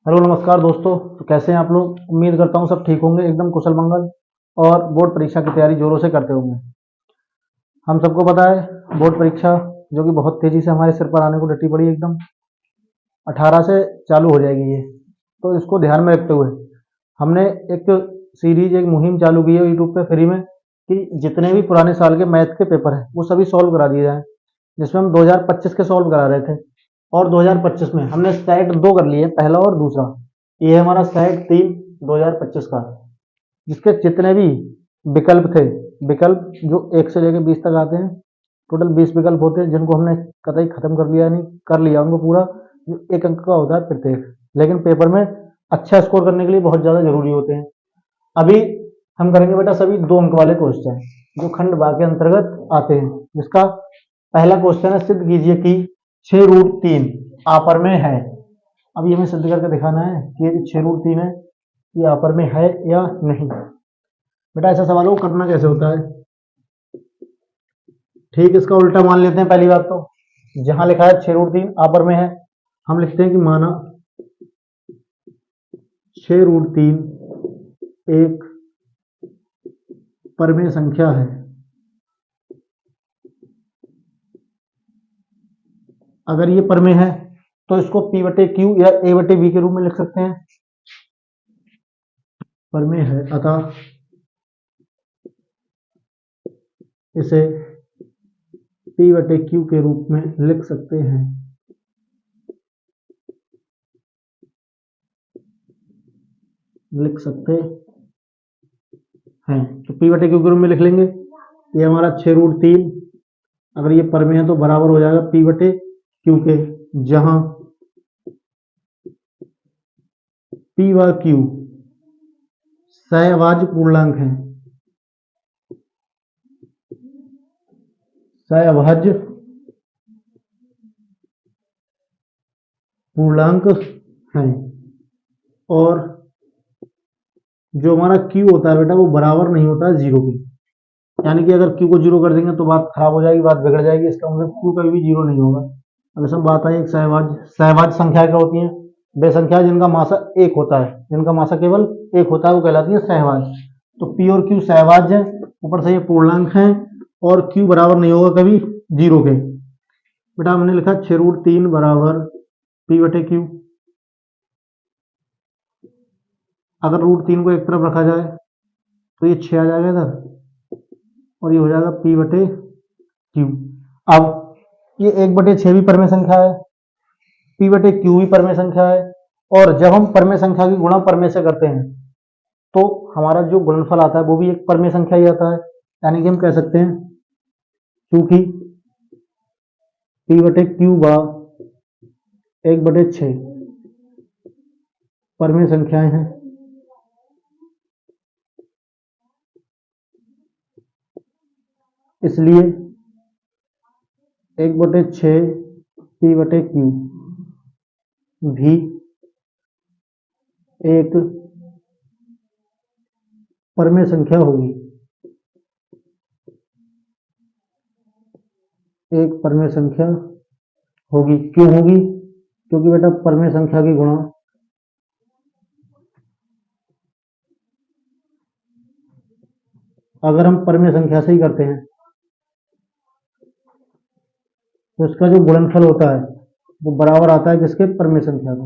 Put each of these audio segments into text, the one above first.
Hello नमस्कार दोस्तों। तो कैसे हैं आप लोग? उम्मीद करता हूँ सब ठीक होंगे, एकदम कुशल मंगल और बोर्ड परीक्षा की तैयारी जोरों से करते होंगे। हम सबको पता है बोर्ड परीक्षा जो कि बहुत तेजी से हमारे सिर पर आने को डटी पड़ी, एकदम 18 से चालू हो जाएगी ये। तो इसको ध्यान में रखते हुए हमने एक सीरीज, एक मुहिम चालू की है यूट्यूब पे फ्री में कि जितने भी पुराने साल के मैथ के पेपर हैं वो सभी सॉल्व करा दिए जाएं, जिसमें हम 2025 के सॉल्व करा रहे थे। और 2025 में हमने सेट 2 कर लिए, पहला और दूसरा। ये है हमारा सेट 3 2025 का, जिसके जितने भी विकल्प थे, विकल्प जो 1 से लेकर 20 तक आते हैं, टोटल 20 विकल्प होते हैं, जिनको हमने कतई खत्म कर लिया, नहीं कर लिया उनको पूरा। जो 1 अंक का होता है प्रत्येक, लेकिन पेपर में अच्छा स्कोर करने के लिए बहुत ज़्यादा जरूरी होते हैं। अभी हम करेंगे बेटा सभी 2 अंक वाले क्वेश्चन जो खंड भाग के अंतर्गत आते हैं, जिसका पहला क्वेश्चन है, सिद्ध कीजिए कि 6√3 आपर में है। अब ये हमें सिद्ध करके दिखाना है कि यदि 6√3 है, ये आपर में है या नहीं। बेटा ऐसा सवाल को करना कैसे होता है, ठीक इसका उल्टा मान लेते हैं। पहली बात तो जहां लिखा है 6√3 आपर में है, हम लिखते हैं कि माना 6√3 एक परमेय संख्या है। अगर ये परमेय है तो इसको P बटे Q या A बटे V के रूप में लिख सकते हैं। परमेय है अतः इसे P बटे Q के रूप में लिख सकते हैं। लिख सकते हैं तो P बटे Q के रूप में लिख लेंगे। ये हमारा 6√3 अगर ये परमेय है तो बराबर हो जाएगा P बटे Q के, जहां P व Q सहअभाज्य पूर्णांक है। सहअभाज्य पूर्णांक है और जो हमारा Q होता है बेटा वो बराबर नहीं होता है 0 के। यानी कि अगर Q को 0 कर देंगे तो बात खराब हो जाएगी, बात बिगड़ जाएगी। इसका मतलब Q कभी भी 0 नहीं होगा। अब इसमें बात आई एक सहभाज्य संख्या क्या होती है? वे संख्या जिनका मासा 1 होता है, जिनका मासा केवल 1 होता है, वो कहलाती है सहभाज्य। तो P और Q सहभाज्य है, ऊपर से ये पूर्णांक है और Q बराबर नहीं होगा कभी 0 के। बेटा हमने लिखा 6√3 बराबर P बटे Q। अगर √3 को एक तरफ रखा जाए तो ये 6 आ जाएगा इधर और ये हो जाएगा P बटे Q। अब ये 1/6 भी परमेय संख्या है, P बटे Q भी परमेय संख्या है, और जब हम परमेय संख्या की गुणा परमेय से करते हैं तो हमारा जो गुणनफल आता है वो भी एक परमेय संख्या ही आता है। यानी कि हम कह सकते हैं क्योंकि P बटे Q व 1/6 परमेय संख्याएं हैं, इसलिए 1/6 P बटे Q भी एक परमेय संख्या होगी। एक परमेय संख्या होगी। क्यों होगी? क्योंकि बेटा परमेय संख्या की गुणा अगर हम परमेय संख्या से ही करते हैं तो इसका जो गुणनफल होता है वो बराबर आता है किसके? परमेय संख्या का।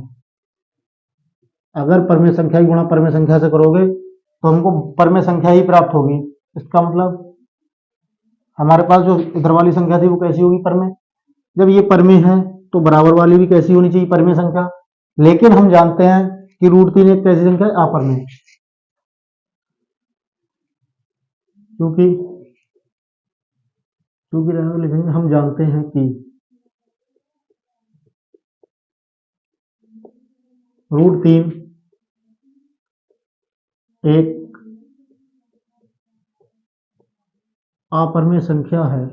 अगर परमेय संख्या की गुणा परमेय संख्या से करोगे तो हमको परमेय संख्या ही प्राप्त होगी। इसका मतलब हमारे पास जो इधर वाली संख्या थी वो कैसी होगी? परमेय। जब ये परमेय है तो बराबर वाली भी कैसी होनी चाहिए? परमेय संख्या। लेकिन हम जानते हैं कि √3 एक कैसी संख्या है? अपरमेय। क्योंकि क्योंकि लिखेंगे हम जानते हैं कि √3 एक अपरमेय संख्या है।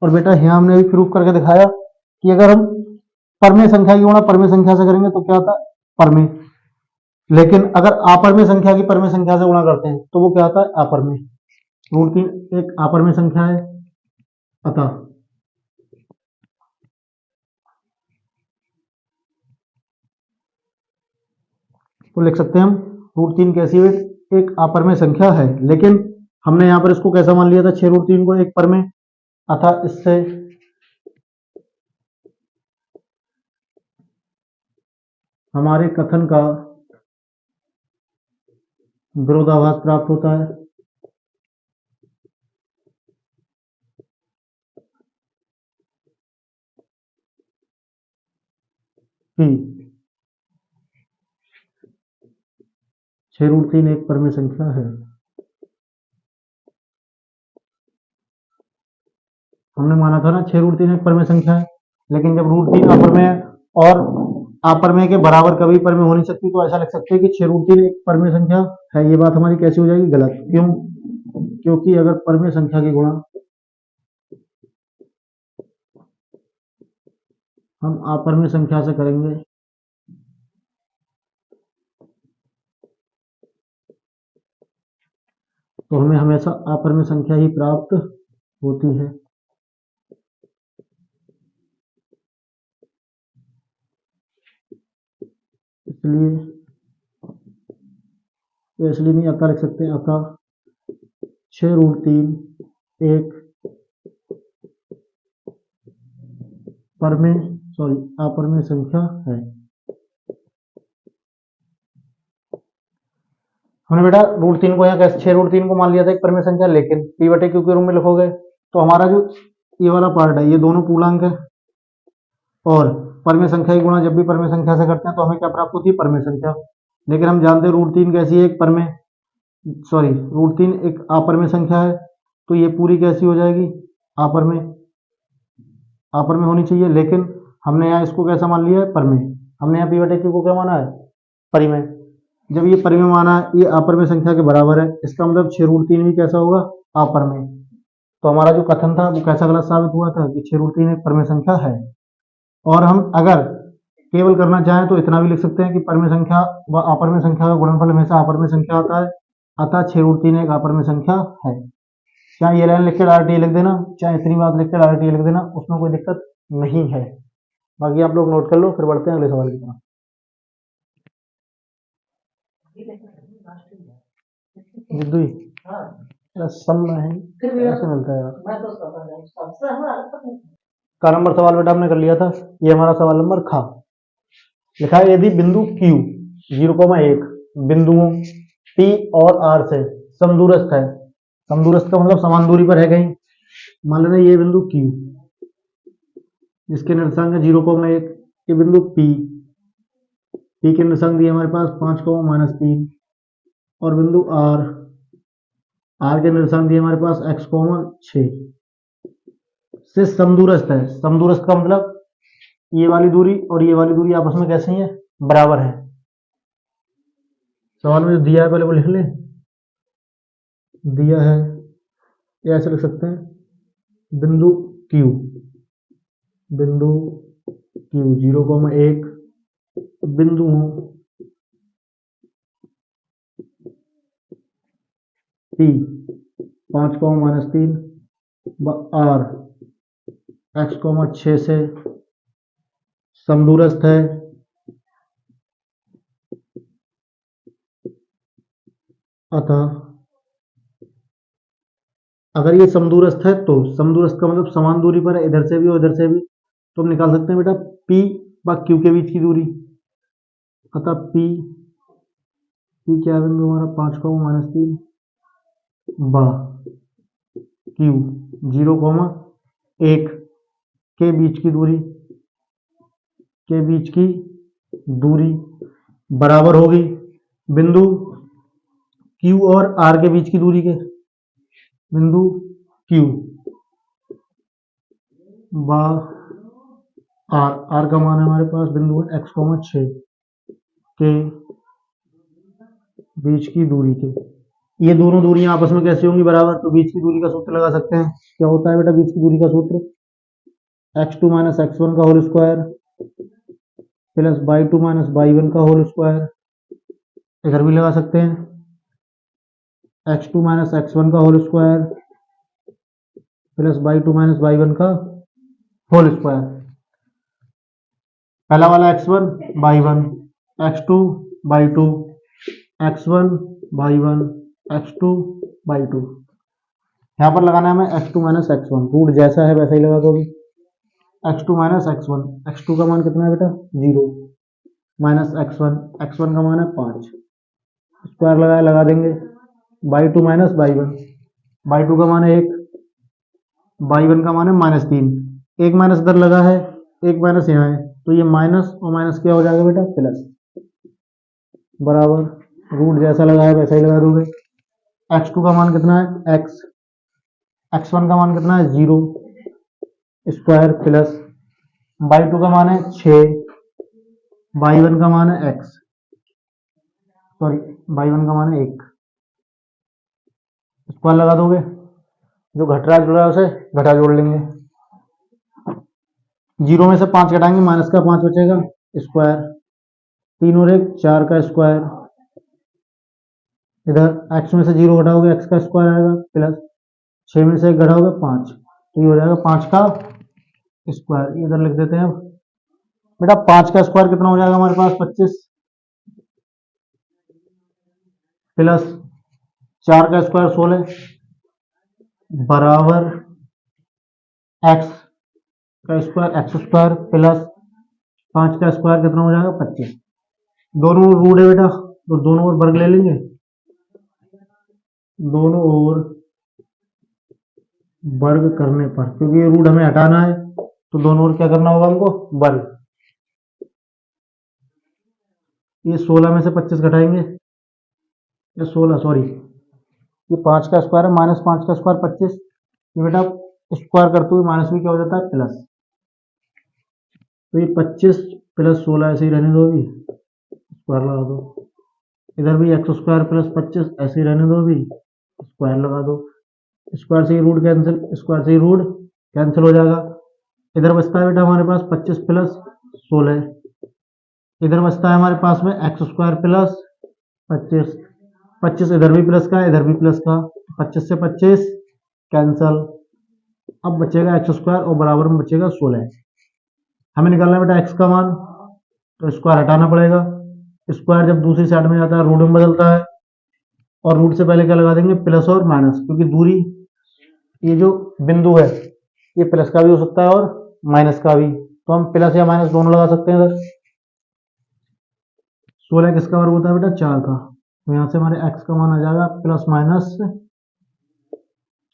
और बेटा यहाँ हमने भी प्रूफ करके दिखाया कि अगर हम परमेय संख्या की गुणा परमेय संख्या से करेंगे तो क्या होता है? परमेय। लेकिन अगर अपरमेय संख्या की परमेय संख्या से गुणा करते हैं तो वो क्या होता है? अपरमेय। √3 एक अपरमेय संख्या है, अतः तो लिख सकते हैं हम √3 कैसी है, एक अपरमेय संख्या है, लेकिन हमने यहाँ पर इसको कैसा मान लिया था 6√3 को एक परमेय, अतः इससे हमारे कथन का विरोधाभास प्राप्त होता है। कि 6√3 एक परमेय संख्या है। हमने माना था ना 6√3 एक परमेय संख्या है, लेकिन जब √3 अपरमेय और अपरमेय के बराबर कभी परमेय हो नहीं सकती, तो ऐसा लिख सकते हैं कि 6√3 एक परमेय संख्या है। ये बात हमारी कैसी हो जाएगी, गलत। क्यों? क्योंकि अगर परमेय संख्या की गुणा हम अपरमेय संख्या से करेंगे तो हमें हमेशा अपरमेय संख्या ही प्राप्त होती है। इसलिए नहीं अतः लिख सकते हैं, अतः 6√3 एक अपरमेय संख्या है। हमने बेटा √3 को यहाँ कैसे 6√3 को मान लिया था एक परमेय संख्या, लेकिन p/q के रूप में लिखोगे तो हमारा जो ये वाला पार्ट है ये दोनों पूर्णांक है, और परमेय संख्या की गुणा जब भी परमेय संख्या से करते हैं तो हमें क्या प्राप्त होती है, परमेय संख्या। लेकिन हम जानते हैं √3 कैसी है, एक परमेय √3 एक अपरमेय संख्या है, तो ये पूरी कैसी हो जाएगी, अपरमेय होनी चाहिए। लेकिन हमने यहाँ इसको कैसा मान लिया है, परमेय। हमने यहाँ p/q को क्या माना है, परिमेय। जब ये परिमेय माना है, ये अपरमेय संख्या के बराबर है, इसका मतलब 6√3 भी कैसा होगा, अपरमेय। तो हमारा जो कथन था वो कैसा गलत साबित हुआ था कि 6√3 एक परमेय संख्या है। और हम अगर केवल करना चाहें तो इतना भी लिख सकते हैं कि परमेय संख्या व अपरमेय संख्या का गुणनफल हमेशा अपरमेय संख्या होता है, अतः 6√3 एक अपरमेय संख्या है। चाहे ये लाइन लिख के डायरेक्ट ये लिख देना, चाहे इतनी बात लिख के डायरेक्ट ये लिख देना, उसमें कोई दिक्कत नहीं है। बाकी आप लोग नोट कर लो, फिर बढ़ते हैं अगले सवाल की तरफ। जिद्दू सम है ऐसे मिलता है यार। का नंबर सवाल बेटा हमने कर लिया था, ये हमारा सवाल नंबर खा। लिखा है यदि बिंदु Q 0,1 बिंदुओं P और R से समदूरस्थ है, समदूरस्थ का मतलब समान दूरी पर है कहीं, मान लेना ये बिंदु Q जिसके निर्देशांक है 0,1, ये बिंदु P के निर्देशांक दिए हमारे पास 5,-3, और बिंदु R के निर्देशांक दिए हमारे पास x,6 से समदूरस्थ है। समदूरस्थ का मतलब ये वाली दूरी और ये वाली दूरी आपस में कैसे है, बराबर है। सवाल में जो दिया है पहले वो लिख लें, दिया है या ऐसे लिख सकते हैं, बिंदु Q 0,1 बिंदु P 5,-3 व R x,6 से समदूरस्थ है, अतः अगर ये समदूरस्थ है तो समदूरस्थ का मतलब समान दूरी पर है, इधर से भी और इधर से भी, तो हम निकाल सकते हैं बेटा P व Q के बीच की दूरी। अतः P क्या है बिंदु हमारा 5,-3 व Q 0,1 के बीच की दूरी बराबर होगी बिंदु Q और R के बीच की दूरी के। बिंदु Q व R का मान है हमारे पास बिंदु x,6 के बीच की दूरी के। ये दोनों दूरियां आपस में कैसे होंगी, बराबर। तो बीच की दूरी का सूत्र लगा सकते हैं। क्या होता है बेटा बीच की दूरी का सूत्र, x2 - x1 का whole square plus y2 - y1 का होल स्क्वायर। इधर भी लगा सकते हैं, x2 - x1 का whole square plus y2 - y1 का होल स्क्वायर। पहला वाला x1 y1, x2 by two, x1 by one, x2 by two. यहाँ पर लगाना है हमें x2 माइनस x1, रूट जैसा है वैसा ही लगा दो अभी। x2 माइनस x1, x2 का मान कितना है बेटा 0, माइनस x1, x1 का मान है 5, स्क्वायर लगाया लगा देंगे। By two minus by one, by two का मान है 1, बाई वन का मान है -3, एक माइनस इधर लगा है, एक माइनस यहाँ है, तो ये माइनस और माइनस क्या हो जाएगा बेटा प्लस, बराबर रूट जैसा लगा है वैसा ही लगा दोगे। x2 का मान कितना है x, x1 का मान कितना है 0, स्क्वायर प्लस बाई टू का मान है 6, बाई वन का मान है x, सॉरी बाई वन का मान है 1, स्क्वायर लगा दोगे, जो घट रहा है जुड़ रहा है उसे घटा जोड़ लेंगे। 0 में से 5 घटाएंगे, माइनस का 5 बचेगा, स्क्वायर 3 और 1 4 का स्क्वायर, इधर x में से 0 घटाओगे x का स्क्वायर आएगा, प्लस 6 में से 1 घटाओगे 5, तो ये हो जाएगा 5 का स्क्वायर। इधर लिख देते हैं अब बेटा 5 का स्क्वायर कितना हो जाएगा हमारे पास 25, प्लस 4 का स्क्वायर 16, बराबर x का स्क्वायर x स्क्वायर प्लस 5 का स्क्वायर कितना हो जाएगा 25। दोनों ओर रूट है बेटा, तो दोनों ओर वर्ग ले लेंगे, दोनों ओर वर्ग करने पर, क्योंकि ये रूट हमें हटाना है तो दोनों ओर क्या करना होगा हमको वर्ग। ये 16 में से 25 घटाएंगे, ये 16 सॉरी ये 5 का स्क्वायर है, माइनस 5 का स्क्वायर 25, ये बेटा स्क्वायर करते हुए माइनस भी क्या हो जाता है प्लस, तो ये 25 प्लस 16 ऐसे ही रहने दो, अभी स्क्वायर लगा दो। इधर भी x स्क्वायर प्लस 25 ऐसे ही रहने दो, अभी स्क्वायर लगा दो। स्क्वायर से ही रूट कैंसिल, स्क्वायर से ही रूट कैंसिल हो जाएगा। इधर बचता है बेटा हमारे पास 25 प्लस 16, इधर बचता है हमारे पास में x स्क्वायर प्लस 25, 25 इधर भी प्लस का इधर भी प्लस का, 25 से 25 कैंसल, अब बचेगा x स्क्वायर और बराबर में बचेगा 16। हमें निकालना है बेटा x का मान, तो स्क्वायर हटाना पड़ेगा, स्क्वायर जब दूसरी साइड में जाता है रूट में बदलता है, और रूट से पहले क्या लगा देंगे प्लस और माइनस, क्योंकि दूरी ये जो बिंदु है ये प्लस का भी हो सकता है और माइनस का भी, तो हम प्लस या माइनस दोनों लगा सकते हैं इधर। 16 किसका वर्ग होता है बेटा 4 का, तो यहाँ से हमारे x का मान आ जाएगा प्लस माइनस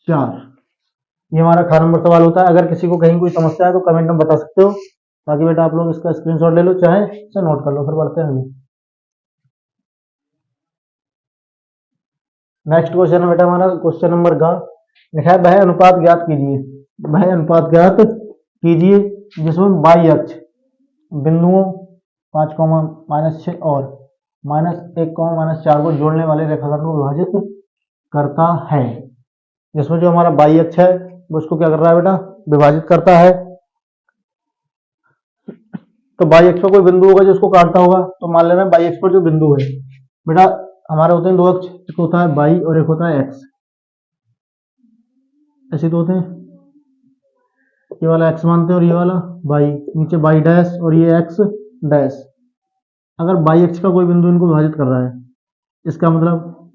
4। ये हमारा ख नंबर सवाल होता है। अगर किसी को कहीं कोई समस्या है तो कमेंट में बता सकते हो, बाकी बेटा आप लोग इसका स्क्रीनशॉट ले लो, चाहे इसे नोट कर लो, फिर बढ़ते हैं आगे। नेक्स्ट क्वेश्चन है बेटा हमारा क्वेश्चन नंबर का, लिखा है वह अनुपात ज्ञात कीजिए, वह अनुपात ज्ञात कीजिए जिसमें बाई अक्ष बिंदुओं 5, -6 और -1, -4 को जोड़ने वाले रेखाखंड को विभाजित करता है। जिसमें जो हमारा बाई अक्ष है वो उसको क्या कर रहा है बेटा विभाजित करता है। तो बाई अक्ष पर कोई बिंदु होगा जो उसको काटता होगा, तो मान लेना बाई अक्ष पर जो बिंदु है बेटा हमारे होते हैं दो अक्ष, एक होता है बाई और एक होता है एक्स, ऐसे तो होते हैं, ये वाला एक्स मानते हैं और ये वाला बाई, नीचे बाई डैश और ये एक्स डैश। अगर बाई अक्ष का कोई बिंदु इनको विभाजित कर रहा है, इसका मतलब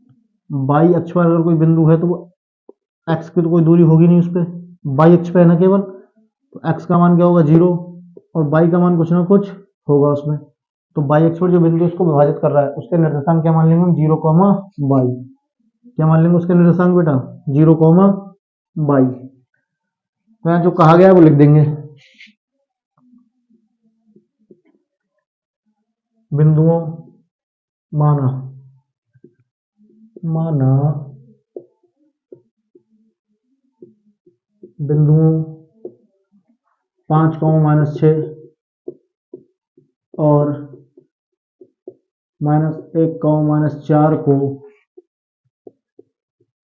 बाई अक्ष पर अगर कोई बिंदु है तो वो एक्स की तो कोई दूरी होगी नहीं उस पर, बाई अक्ष पे है ना केवल, तो एक्स का मान क्या होगा 0 और बाई का मान कुछ ना कुछ होगा उसमें, तो बाई अक्ष पर जो बिंदु इसको विभाजित कर रहा है उसके निर्देशांक क्या मान लेंगे हम 0, बाई। क्या मान लेंगे उसके निर्देशांक बेटा 0, बाई। तो यहाँ जो कहा गया है वो लिख देंगे, बिंदुओं माना बिंदुओं 5, -6 और -1, -4 को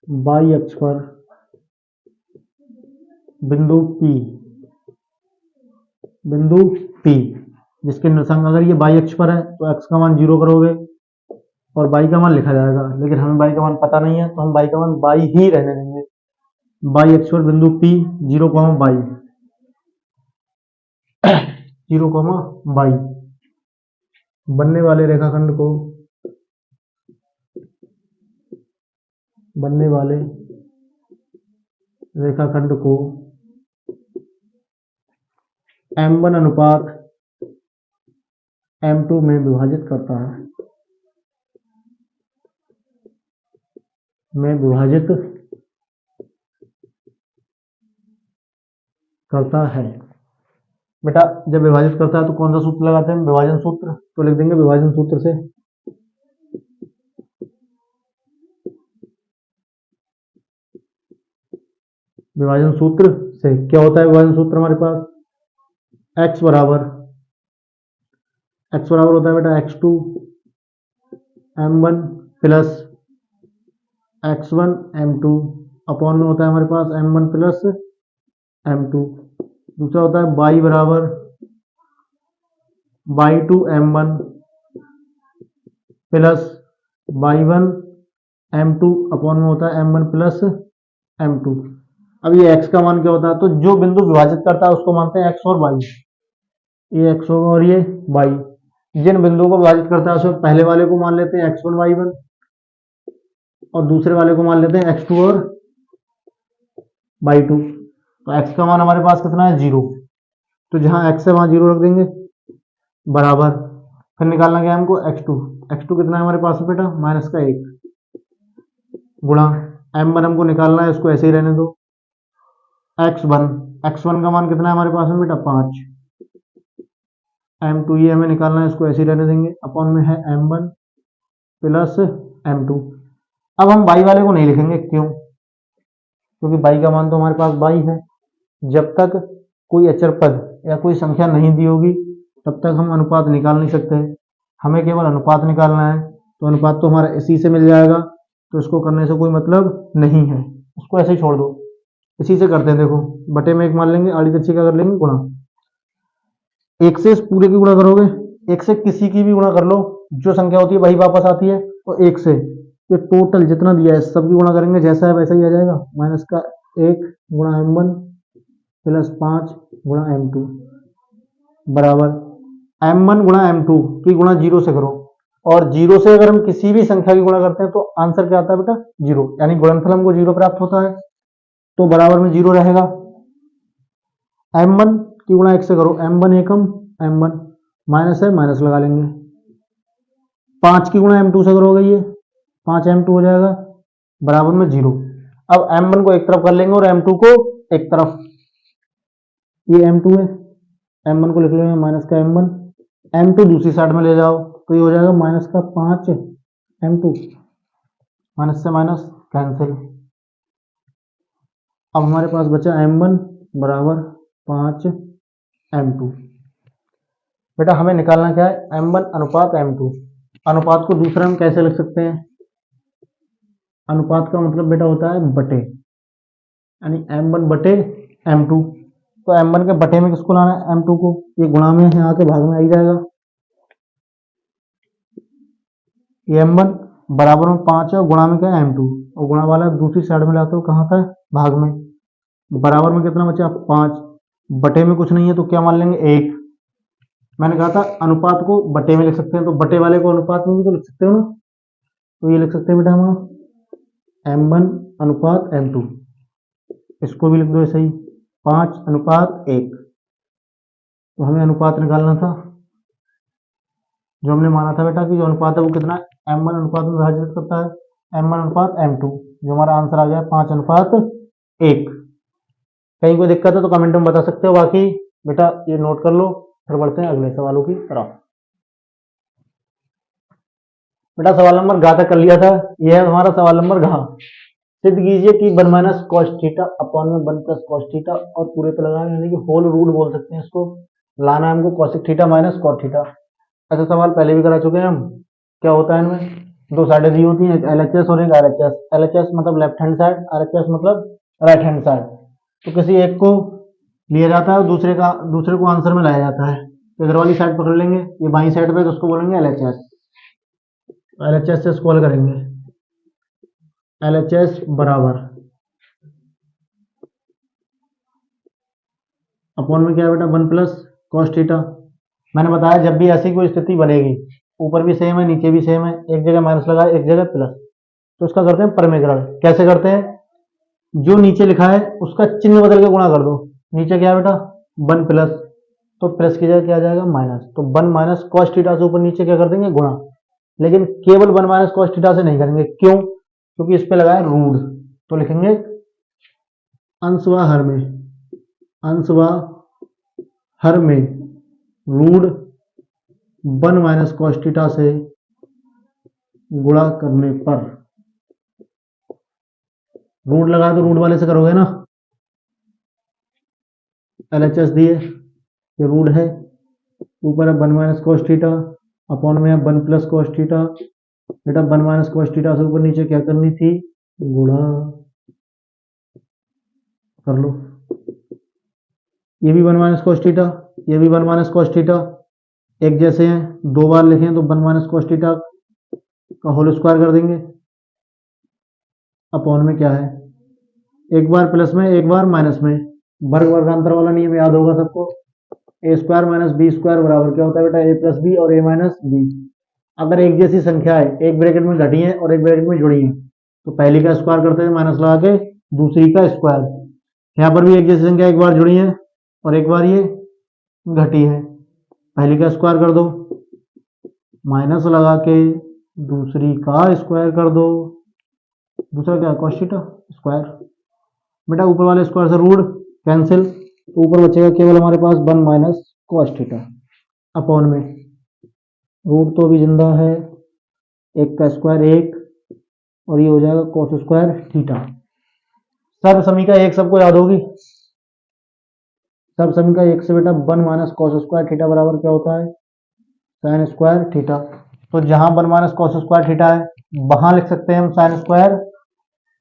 बाई अक्ष पर बिंदु P जिसके निर्देशांक, अगर ये बाई अक्ष पर है तो x का मान 0 करोगे और बाई का मान लिखा जाएगा, लेकिन हमें बाई का मान पता नहीं है तो हम बाई का मान बाई ही रहने देंगे। बाई अक्ष पर बिंदु P 0, बाई 0, बाई बनने वाले रेखाखंड को बनने वाले रेखाखंड को m1 अनुपात m2 में विभाजित करता है, बेटा जब विभाजित करता है तो कौन सा सूत्र लगाते हैं? विभाजन सूत्र। तो लिख देंगे विभाजन सूत्र से क्या होता है विभाजन सूत्र हमारे पास? x बराबर होता है बेटा x2 m1 plus x1 m2 upon में होता है हमारे पास m1 प्लस m2। दूसरा होता है y बराबर y2 m1 plus y1 m2 upon में होता है m1 प्लस m2। अब ये x का मान क्या होता है? तो जो बिंदु विभाजित करता है उसको मानते हैं x और y। ये x होगा और ये y। जिन बिंदुओं को विभाजित करता है उसमें पहले वाले को मान लेते हैं x1 y1 और दूसरे वाले को मान लेते हैं x2 और y2। तो x का मान हमारे पास कितना है? 0। तो जहां x है वहां 0 रख देंगे बराबर। फिर निकालना क्या है हमको? x2 कितना है हमारे पास बेटा? -1 गुणा m1 हमको निकालना है, इसको ऐसे ही रहने दो। x1 का मान कितना है हमारे पास में बेटा? 5। m2 ये हमें निकालना है, इसको ऐसे ही रहने देंगे। अपॉन में है m1 प्लस m2। अब हम y वाले को नहीं लिखेंगे, क्यों? क्योंकि y का मान तो हमारे पास y है। जब तक कोई अचर पद या कोई संख्या नहीं दी होगी तब तक हम अनुपात निकाल नहीं सकते। हमें केवल अनुपात निकालना है, तो अनुपात तो हमारा इसी से मिल जाएगा, तो इसको करने से कोई मतलब नहीं है, उसको ऐसे ही छोड़ दो। इसी से करते हैं, देखो बटे में 1 मान लेंगे, आड़ी तिरछी क्या कर लेंगे? गुणा। 1 से इस पूरे की गुणा करोगे, 1 से किसी की भी गुणा कर लो, जो संख्या होती है वही वापस आती है। तो 1 से ये टोटल जितना दिया है सबकी गुणा करेंगे, जैसा है वैसा ही आ जाएगा। -1 गुणा m1 प्लस 5 गुणा m2 बराबर m1 गुणा m2 की गुणा 0 से करो, और 0 से अगर हम किसी भी संख्या की गुणा करते हैं तो आंसर क्या आता है बेटा? 0। यानी गुणनफल हमको 0 प्राप्त होता है, तो बराबर में 0 रहेगा। m1 की गुणा 1 से करो, m1 एकम m1 माइनस है, माइनस लगा लेंगे। 5 की गुणा m2 से करोगे, ये 5 m2 हो जाएगा बराबर में 0। अब m1 को एक तरफ कर लेंगे और m2 को एक तरफ। ये m2 है, m1 को लिख लेंगे -m1, m2 दूसरी साइड में ले जाओ तो ये हो जाएगा -5 m2। माइनस से माइनस कैंसिल। अब हमारे पास बचा m1 बराबर 5 m2। बेटा हमें निकालना क्या है? m1 अनुपात m2। अनुपात को दूसरा हम कैसे लिख सकते हैं? अनुपात का मतलब बेटा होता है बटे, यानी m1 बटे m2। तो m1 के बटे में किसको लाना है? m2 को। ये गुणा में है, आके भाग में आ ही जाएगा। ये m1 बराबर में 5 है और गुणा में क्या है? m2, और गुणा वाला दूसरी साइड में लाते हो, कहाँ था? भाग में। बराबर में कितना बचा? 5। बटे में कुछ नहीं है तो क्या मान लेंगे? 1। मैंने कहा था अनुपात को बटे में लिख सकते हैं, तो बटे वाले को अनुपात में भी तो लिख सकते हो ना। तो ये लिख सकते हैं बेटा हम m1 अनुपात m2, इसको भी लिख दो ऐसे ही 5:1। तो हमें अनुपात निकालना था, जो हमने माना था बेटा कि जो अनुपात है वो कितना है? m1 अनुपात में विभाजित करता है m1 अनुपात m2, जो हमारा आंसर आ गया 5:1। कहीं कोई दिक्कत है तो कमेंट में बता सकते हो, बाकी बेटा ये नोट कर लो। फिर बढ़ते हैं अगले सवालों की तरफ। बेटा सवाल नंबर घ तक कर लिया था, यह है हमारा सवाल नंबर घ। सिद्ध कीजिए कि 1 माइनस कॉस थीटा अपॉन में 1 प्लस कॉस थीटा और पूरे पे लगाएंगे, यानी कि होल रूट बोल सकते हैं इसको। लाना है हमको cosec theta minus cot theta. ऐसा सवाल पहले भी करा चुके हैं हम। क्या होता है इनमें? दो साइडें दी होती हैं, एक LHS और एक RHS। LHS मतलब लेफ्ट हैंड साइड, RHS मतलब राइट हैंड साइड। तो किसी एक को लिया जाता है और दूसरे को आंसर में लाया जाता है। तो इधर वाली साइड पकड़ लेंगे, ये बाई साइड पे, तो उसको बोलेंगे LHS। LHS से स्क्रॉल करेंगे, LHS बराबर अपॉन में क्या है बेटा? 1 प्लस कॉस थीटा। मैंने बताया जब भी ऐसी कोई स्थिति बनेगी, ऊपर भी सेम है नीचे भी सेम है, एक जगह माइनस लगा एक जगह प्लस, तो इसका करते हैं परमीकरण। कैसे करते हैं, जो नीचे लिखा है उसका चिन्ह बदल के गुणा कर दो। नीचे क्या है बेटा, 1 प्लस, तो प्लस की जगह क्या आ जाएगा माइनस, तो 1 माइनस कॉस थीटा से ऊपर नीचे क्या कर देंगे गुणा। लेकिन केवल 1 माइनस कॉस थीटा से नहीं करेंगे, क्यों, क्योंकि इस पे लगा है रूट। तो लिखेंगे अंश व हर में, अंश व हर में रूट 1 माइनस कॉस थीटा से गुणा करने पर, रूट लगा तो रूट वाले से करोगे ना, LHS दिए, ये रूट है, ऊपर है 1 माइनस कॉस थीटा, अपॉन में है 1 प्लस कॉस थीटा। बेटा 1 माइनस कॉस थीटा से ऊपर नीचे क्या करनी थी, गुणा कर लो। ये भी 1 माइनस कॉस थीटा, ये भी 1 माइनस कॉस थीटा, एक जैसे हैं, दो बार लिखें तो 1 माइनस कॉस थीटा का होल स्क्वायर कर देंगे, अपॉन में क्या है, एक बार प्लस में एक बार माइनस में, वर्ग वर्गांतर वाला नियम याद होगा सबको, ए स्क्वायर माइनस बी स्क्वायर बराबर क्या होता है बेटा, ए प्लस बी और ए माइनस बी। अगर एक जैसी संख्या है, एक ब्रैकेट में घटी है और एक ब्रैकेट में जुड़ी है, तो पहली का स्क्वायर करते हैं माइनस लगा के, दूसरी का स्क्वायर। यहाँ पर भी एक जैसी संख्या एक बार जुड़ी है और एक बार ये घटी है, पहली का स्क्वायर कर दो, माइनस लगा के दूसरी का स्क्वायर कर दो, दूसरा क्या कॉस थीटा स्क्वायर। बेटा ऊपर वाले स्क्वायर से रूट कैंसिल, तो ऊपर बचेगा केवल हमारे पास 1 माइनस कॉस थीटा, अपॉन में रूट तो अभी जिंदा है, एक का स्क्वायर एक, और ये हो जाएगा कॉस स्क्वायर थीटा। सब समीका एक सबको याद होगी, सब समीका एक से बेटा 1 माइनस कॉस स्क्वायर थीटा बराबर क्या होता है, साइन स्क्वायर थीटा। तो जहां 1 माइनस कॉस स्क्वायर थीटा है वहां लिख सकते हैं हम साइन स्क्वायर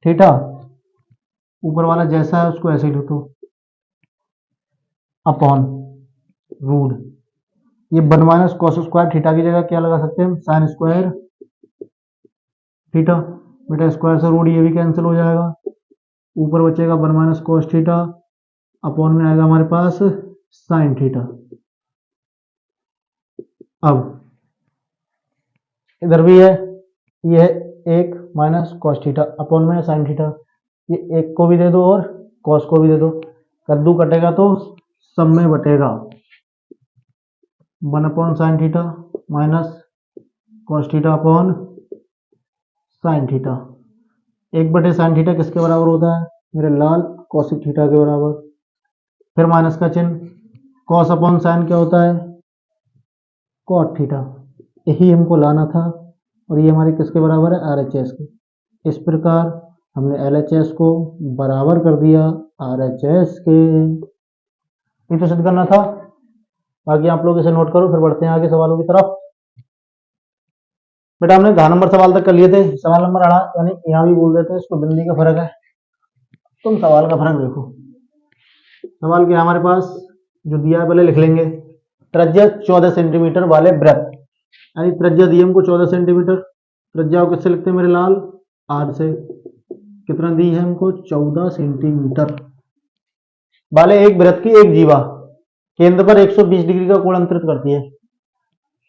थीटा, ऊपर वाला जैसा है उसको ऐसे ही लिखो, अपॉन रूट, ये 1 माइनस कॉस स्क्वायर थीटा की जगह क्या लगा सकते हैं हम, साइन स्क्वायर थीटा। बेटा स्क्वायर से रूट ये भी कैंसिल हो जाएगा, ऊपर बचेगा 1 माइनस कॉस थीटा, अपॉन में आएगा हमारे पास साइन थीटा। अब इधर भी है, ये है 1 माइनस कॉस थीटा, अपॉन में साइन थीटा, ये एक को भी दे दो और कॉस को भी दे दो, कद्दू कटेगा तो सब में बटेगा, 1 upon sine theta minus cos theta upon sine theta. 1/साइन थीटा किसके बराबर होता है मेरे लाल, कॉसिक थीटा के बराबर। फिर माइनस का चिन्ह, कॉस अपॉन साइन क्या होता है, कॉट थीटा, यही हमको लाना था, और ये हमारे किसके बराबर है, RHS के। इस प्रकार हमने LHS को बराबर कर दिया RHS के। ये तो सिद्ध करना था, बाकी आप लोग इसे नोट करो, फिर बढ़ते हैं आगे सवालों की तरफ। बेटा हमने घ नंबर सवाल तक कर लिए थे, सवाल नंबर 8 यानी यहाँ भी बोल देते हैं इसको बिंदी का फर्क है, तुम सवाल का फर्क देखो। सवाल क्या हमारे पास जो दिया है पहले लिख लेंगे, त्रिज्या 14 सेंटीमीटर वाले वृत्त, यानी त्रिज्या दी हमको 14 सेंटीमीटर, त्रिज्या को किससे लिखते हैं मेरे लाल, आर से, कितना दी है हमको 14 सेंटीमीटर वाले एक वृत्त की एक जीवा केंद्र पर 120 डिग्री का कोण अंतरित करती है।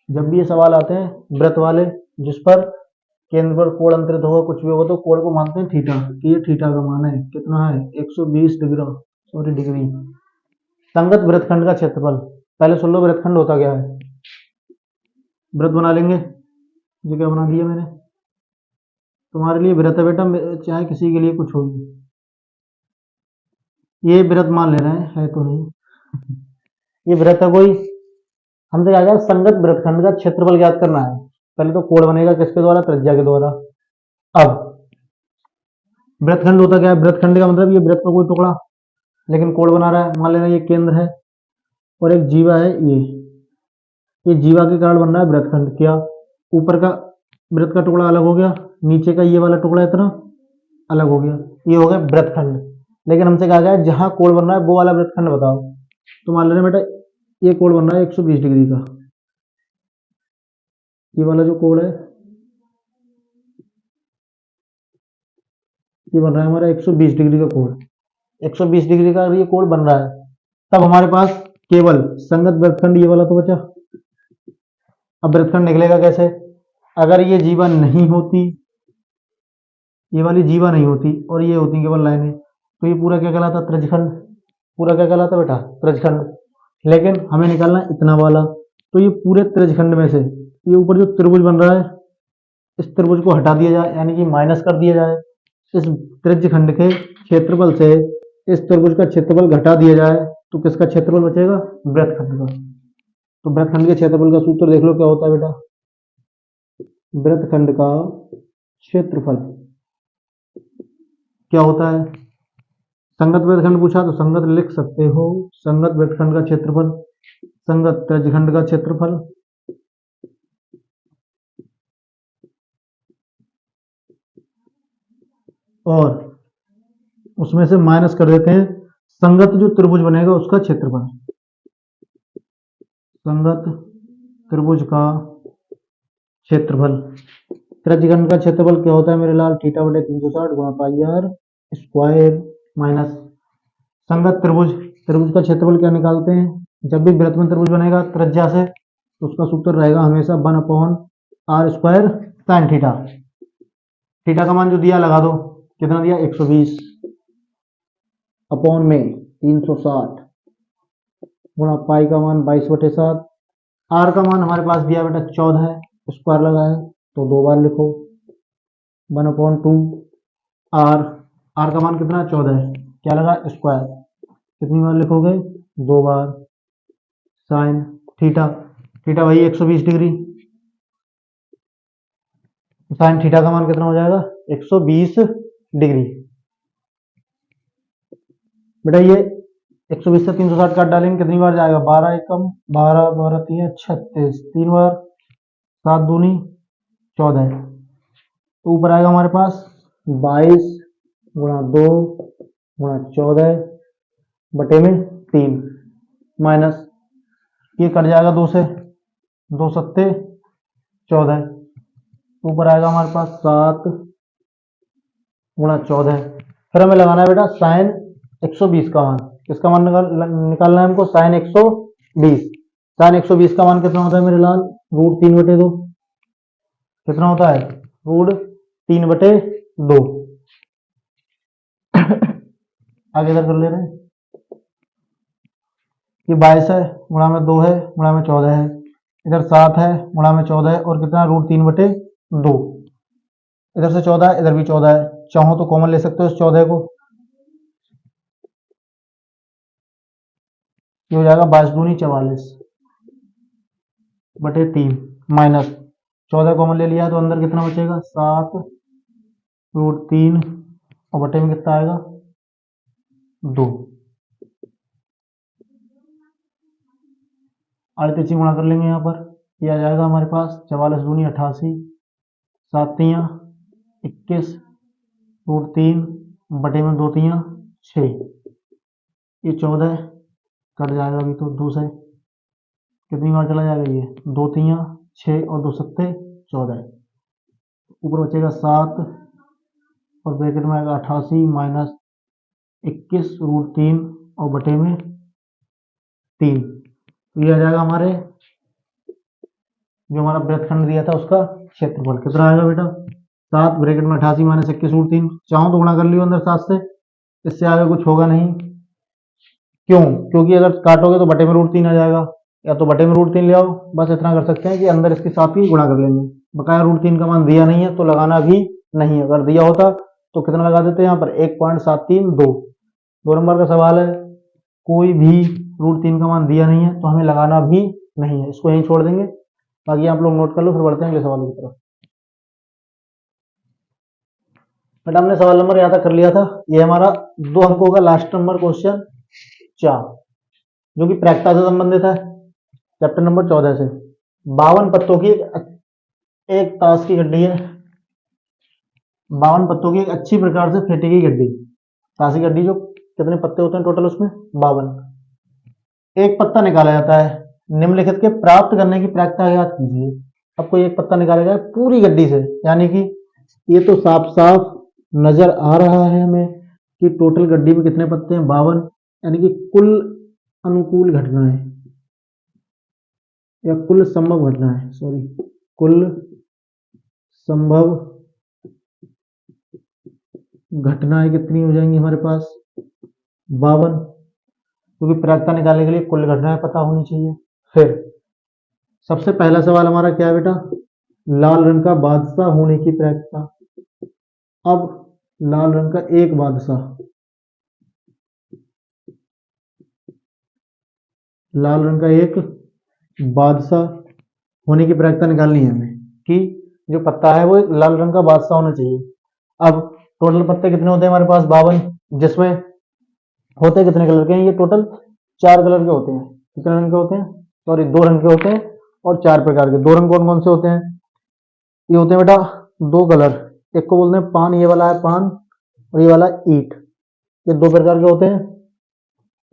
जब भी ये सवाल आते हैं वृत्त वाले जिस पर केंद्र पर कोण अंतरित होगा, कुछ भी होगा, तो कोण को मानते हैं थीटा, कि ये थीटा का मान है, कितना है 120 डिग्री। संगत वृत्तखंड का क्षेत्रफल, पहले सुन लो वृत्तखंड होता क्या है, वृत्त बना लेंगे, ये क्या बना दिया मैंने, तुम्हारे लिए वृत्त है बेटा, चाहे किसी के लिए कुछ होगी, ये वृत्त मान ले रहे हैं, है तो नहीं ये वृत्त है कोई, हमसे क्या गया संगत वृत्तखंड का क्षेत्रफल ज्ञात करना है। पहले तो कोण बनेगा किसके द्वारा, त्रिज्या के द्वारा। अब वृत्तखंड होता क्या है, वृत्तखंड का मतलब ये वृत्त का कोई टुकड़ा, लेकिन कोण बना रहा है, मान लेना ये केंद्र है और एक जीवा है, ये जीवा के कारण बन रहा है वृत्तखंड। क्या ऊपर का वृत्त का टुकड़ा अलग हो गया, नीचे का ये वाला टुकड़ा इतना अलग हो गया, ये हो गया वृत्तखंड। लेकिन हमसे कहा गया जहां कोण बन रहा है वो वाला वृत्तखंड बताओ, तो मान लेना बेटा ये कोण बन रहा है 120 डिग्री का, ये वाला जो कोण है ये बन रहा है हमारा 120 डिग्री का कोण, 120 डिग्री का ये कोण बन रहा है, तब हमारे पास केवल संगत वृत्तखंड ये वाला तो बचा। अब वृत्तखंड निकलेगा कैसे, अगर ये जीवा नहीं होती ये वाली जीवा नहीं होती और ये होती केवल लाइनें, तो ये पूरा क्या कहलाता? त्रिज्यखंड। पूरा क्या कहलाता बेटा? त्रिज्यखंड। लेकिन हमें निकालना है इतना वाला, तो ये पूरे त्रिज्यखंड में से ये ऊपर जो त्रिभुज बन रहा है, इस त्रिभुज को हटा दिया जाए, यानी कि माइनस कर दिया जाए। इस त्रिज्यखंड के क्षेत्रफल से इस त्रिभुज का क्षेत्रफल घटा दिया जाए, तो किसका क्षेत्रफल बचेगा? वृत्तखंड का। तो वृत्तखंड के क्षेत्रफल का सूत्र देख लो क्या होता है बेटा? वृत्तखंड का क्षेत्रफल क्या होता है? संगत वृत्तखंड पूछा तो संगत लिख सकते हो, संगत वृत्तखंड का क्षेत्रफल, संगत त्रिज्यखंड का क्षेत्रफल, और उसमें से माइनस कर देते हैं संगत जो त्रिभुज बनेगा उसका क्षेत्रफल। संगत त्रिभुज का क्षेत्रफल। त्रिज्यखंड का क्षेत्रफल क्या होता है मेरे लाल? थीटा बटे 360 गुणा पाई आर स्क्वायर माइनस संगत त्रिभुज। त्रिभुज का क्षेत्रफल क्या निकालते हैं? जब भी वृत्त में त्रिभुज बनेगा त्रिज्या से, तो उसका सूत्र रहेगा हमेशा 1/r square sine theta. Theta का मान जो दिया लगा दो, कितना दिया? 120 अपॉन में 360 गुणा पाई का मान 22/7। आर का मान हमारे पास दिया बेटा 14 है, स्क्वायर लगा है तो 2 बार लिखो 1/2 आर। आर का मान कितना? 14 है, क्या लगा? स्क्वायर। कितनी बार लिखोगे? 2 बार। साइन थीटा, थीटा वही 120 डिग्री, साइन थीटा का मान कितना हो जाएगा? 120 डिग्री। बेटा ये 120 से 360 काट डालेंगे, कितनी बार जाएगा? 12 एकम 12, 12 3 36, 3 बार, 7 दूनी 14। तो ऊपर आएगा हमारे पास 22 गुणा 2 गुणा 14 बटे में 3 माइनस ये कट जाएगा 2 से, 2 सत्ते 14। ऊपर आएगा हमारे पास 7 गुणा 14। फिर हमें लगाना है बेटा साइन 120 का मान। किसका मान निकालना है हमको? साइन 120। साइन 120 का मान कितना होता है मेरे लाल? √3/2। कितना होता है? √3/2। आगे इधर कर ले रहे हैं, ये 22 है, गुणा में 2 है, गुणा में 14 है, इधर 7 है, गुणा में 14 है, और कितना? √3/2। इधर से 14 है, इधर भी 14 है, चाहो तो कॉमन ले सकते हो इस 14 को, ये हो जाएगा 22 दूनी 44 बटे 3 माइनस 14 कॉमन ले लिया तो अंदर कितना बचेगा? 7 √3 और बटे में कितना आएगा? 2। 38 गुणा कर लेंगे यहाँ पर, ये आ जाएगा हमारे पास 44 दूनी 88, 7 तियाँ 21 √3 बटे में 2 तियाँ 6। ये 14 कट जाएगा अभी तो 2 से, कितनी बार चला जाएगा? ये 2 तियाँ 6 और 2 सत्ते 14। ऊपर बचेगा 7 और ब्रैकेट में आएगा 88 माइनस 21 √3 और बटे में 3। तो ये आ जाएगा हमारे जो हमारा वृत्तखंड दिया था उसका क्षेत्रफल। कितना आएगा बेटा? 7 ब्रैकेट में 88 माइनस 21 √3। चाहो तो गुणा कर लियो अंदर 7 से, इससे आगे कुछ होगा नहीं। क्यों? क्योंकि अगर काटोगे तो बटे में √3 आ जाएगा, या तो बटे में √3 ले आओ, बस इतना कर सकते हैं कि अंदर इसके साथ ही गुणा कर लेंगे। बकाया √3 का मान दिया नहीं है तो लगाना भी नहीं है, अगर दिया होता तो कितना लगा देते हैं यहाँ पर? 1.732। 2 नंबर का सवाल है, कोई भी √3 का मान दिया नहीं है तो हमें लगाना भी नहीं है, इसको यहीं छोड़ देंगे। बाकी आप लोग नोट कर लो, फिर बढ़ते हैं अगले सवालों की तरफ। बेटा हमने सवाल नंबर यहाँ तक कर लिया था, ये हमारा 2 अंकों का लास्ट नंबर क्वेश्चन 4, जो कि प्रायिकता से संबंधित है, चैप्टर नंबर 14 से। 52 पत्तों की एक ताश की गड्डी है, 52 पत्तों की एक अच्छी प्रकार से फेंटी गई गड्डी। ताश की गड्डी जो कितने पत्ते होते हैं टोटल उसमें? 52। एक पत्ता निकाला जाता है, निम्नलिखित के प्राप्त करने की प्रायिकता याद कीजिए। अब कोई एक पत्ता निकाला जाए पूरी गड्डी से, यानी कि ये तो साफ साफ नजर आ रहा है हमें कि टोटल गड्डी में कितने पत्ते हैं? 52, यानी कि कुल अनुकूल घटनाएं या कुल संभव घटनाएं, सॉरी, कुल संभव घटनाएं कितनी हो जाएंगी हमारे पास 52, क्योंकि प्रायिकता निकालने के लिए कुल घटनाएं पता होनी चाहिए। फिर सबसे पहला सवाल हमारा क्या है बेटा, लाल रंग का बादशाह होने की प्रायिकता। अब लाल रंग का एक बादशाह, लाल रंग का एक बादशाह होने की प्रायिकता निकालनी है हमें कि जो पत्ता है वो एक लाल रंग का बादशाह होना चाहिए। अब टोटल पत्ते कितने होते हैं हमारे पास 52, जिसमें होते कितने कलर के हैं, ये टोटल 4 कलर के होते हैं। कितने रंग के होते हैं, सॉरी 2 रंग के होते हैं और 4 प्रकार के। 2 रंग कौन कौन से होते हैं, ये होते हैं बेटा 2 कलर, एक को बोलते हैं पान, ये वाला है पान, और ये वाला ईट। ये 2 प्रकार के होते हैं,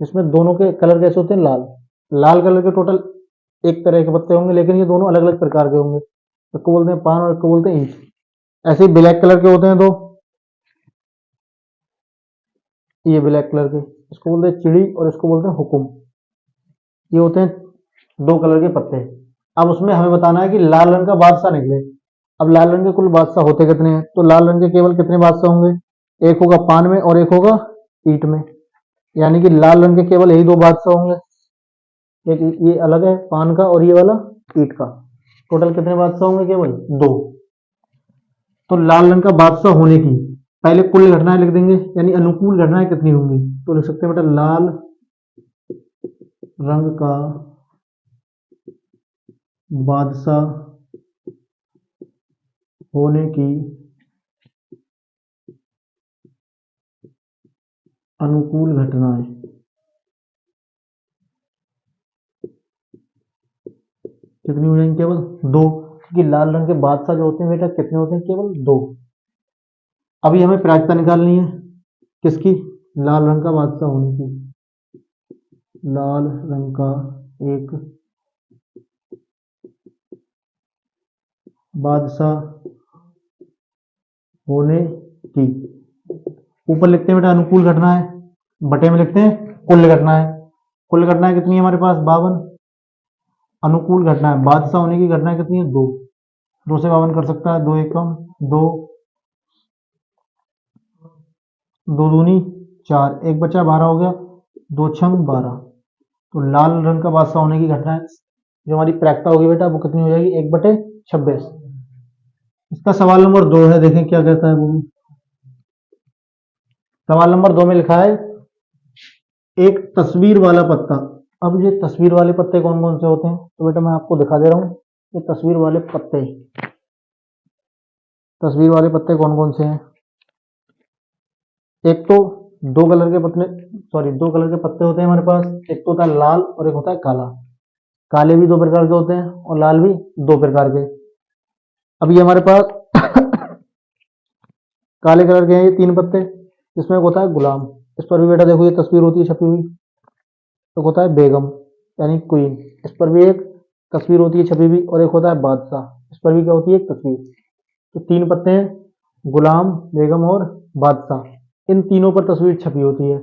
इसमें दोनों के कलर कैसे होते हैं, लाल। लाल कलर के टोटल एक तरह के पत्ते होंगे, लेकिन ये दोनों अलग अलग प्रकार के होंगे। एक को बोलते हैं पान और एक को बोलते हैं ईंट। ऐसे ही ब्लैक कलर के होते हैं दो, ये ब्लैक कलर के, इसको बोलते हैं चिड़ी और इसको बोलते हैं हुकुम। ये होते हैं 2 कलर के पत्ते। अब उसमें हमें बताना है कि लाल रंग का बादशाह निकले। अब लाल रंग के कुल बादशाह होते कितने हैं, तो लाल रंग के केवल कितने बादशाह होंगे, एक होगा पान में और एक होगा ईंट में। यानी कि लाल रंग के केवल यही 2 बादशाह होंगे, एक ये अलग है पान का और ये वाला ईंट का। टोटल कितने बादशाह होंगे, केवल 2। तो लाल रंग का बादशाह होने की पहले कुल घटनाएं लिख देंगे, यानी अनुकूल घटनाएं कितनी होंगी, तो लिख सकते हैं बेटा लाल रंग का बादशाह होने की अनुकूल घटनाएं कितनी हो जाएंगी, केवल 2। क्योंकि लाल रंग के बादशाह जो होते हैं बेटा कितने होते हैं, केवल 2। अभी हमें प्रायिकता निकालनी है किसकी, लाल रंग का बादशाह होने की। लाल रंग का एक बादशाह होने की, ऊपर लिखते हैं बेटा अनुकूल घटनाएं, बटे में लिखते हैं कुल घटनाएं। कुल घटनाएं कितनी है हमारे पास 52, अनुकूल घटनाएं बादशाह होने की घटनाएं कितनी है 2। 2 से 52 कर सकता है, 2 एकम 2, 2 दूनी 4, एक बचा 12 हो गया, 2 छंग 12। तो लाल रंग का बादशाह होने की घटनाएं जो हमारी प्रायिकता होगी बेटा वो कितनी हो जाएगी, 1/26। इसका सवाल नंबर 2 है, देखें क्या कहता है वो। सवाल नंबर 2 में लिखा है एक तस्वीर वाला पत्ता। अब ये तस्वीर वाले पत्ते कौन कौन से होते हैं, तो बेटा मैं आपको दिखा दे रहा हूँ। ये तस्वीर वाले पत्ते, तस्वीर वाले पत्ते कौन कौन से हैं, एक तो 2 कलर के पत्ते, सॉरी 2 कलर के पत्ते होते हैं हमारे पास। एक तो होता है लाल और एक होता है काला। काले भी 2 प्रकार के होते हैं और लाल भी 2 प्रकार के। अब ये हमारे पास काले कलर के हैं ये 3 पत्ते, जिसमें एक होता है गुलाम। इस पर भी बेटा देखो ये तस्वीर होती है छपी हुई, एक होता है बेगम यानी क्वीन, इस पर भी एक तस्वीर होती है छपी हुई, और एक होता है बादशाह, इस पर भी क्या होती है एक तस्वीर। तो 3 पत्ते हैं, गुलाम, बेगम और बादशाह, इन तीनों पर तस्वीर छपी होती है।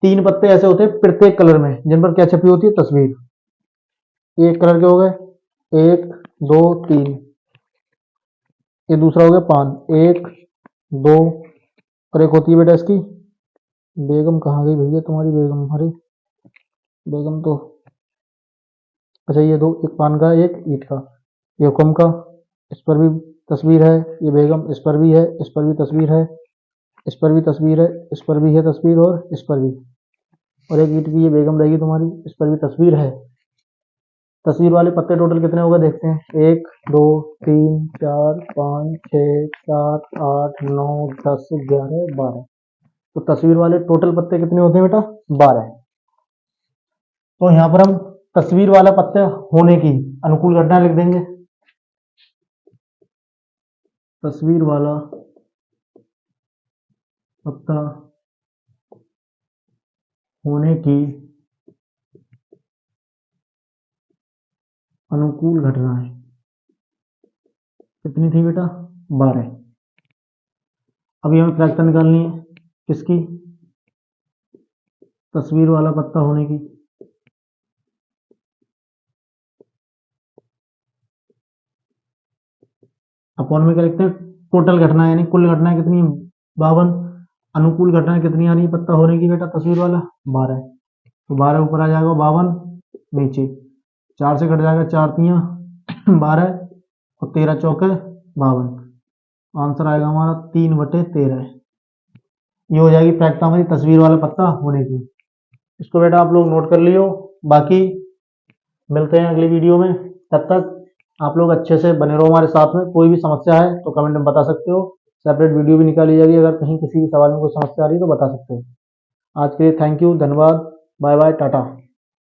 3 पत्ते ऐसे होते हैं प्रत्येक कलर में जिन पर क्या छपी होती है, तस्वीर। ये एक कलर के हो गए, 1 2 3। ये दूसरा हो गया पान, 1 2, और एक होती है बेटा इसकी बेगम। कहाँ गई भैया तुम्हारी बेगम, अरे बेगम तो, अच्छा ये 2, एक पान का एक ईंट का। ये हुक्म का, इस पर भी तस्वीर है। ये बेगम, इस पर भी है, इस पर भी तस्वीर है, इस पर भी तस्वीर है, इस पर भी है तस्वीर और इस पर भी। और एक ईंट की ये बेगम रहेगी तुम्हारी, इस पर भी तस्वीर है। तस्वीर वाले पत्ते टोटल कितने हो गए देखते हैं, 1 2 3 4 5 6 7 8 9 10 11 12। तो तस्वीर वाले टोटल पत्ते कितने होते हैं बेटा, 12। तो यहाँ पर हम तस्वीर वाला पत्ता होने की अनुकूल घटना लिख देंगे। तस्वीर वाला पत्ता होने की अनुकूल घटनाएं कितनी थी बेटा, 12। अभी हमें प्रायिकता निकालनी है किसकी, तस्वीर वाला पत्ता होने की। अपॉन में क्या लिखते हैं, टोटल घटना यानी कुल घटनाएं कितनी 52। अनुकूल घटनाएं कितनी आ रही है पत्ता होने की बेटा तस्वीर वाला? 12। तो 12 ऊपर आ जाएगा, 52 नीचे, 4 से कट जाएगा, 4 तियां 12 और 13 चौके 52। आंसर आएगा हमारा 3/13। ये हो जाएगी प्रायिकता हमारी तस्वीर वाला पत्ता होने की। इसको बेटा आप लोग नोट कर लियो। बाकी मिलते हैं अगली वीडियो में, तब तक आप लोग अच्छे से बने रहो हमारे साथ में। कोई भी समस्या है तो कमेंट में बता सकते हो, सेपरेट वीडियो भी निकाली जाएगी, अगर कहीं किसी भी सवाल में कोई समस्या आ रही है तो बता सकते हो। आज के लिए थैंक यू, धन्यवाद, बाय बाय, टाटा।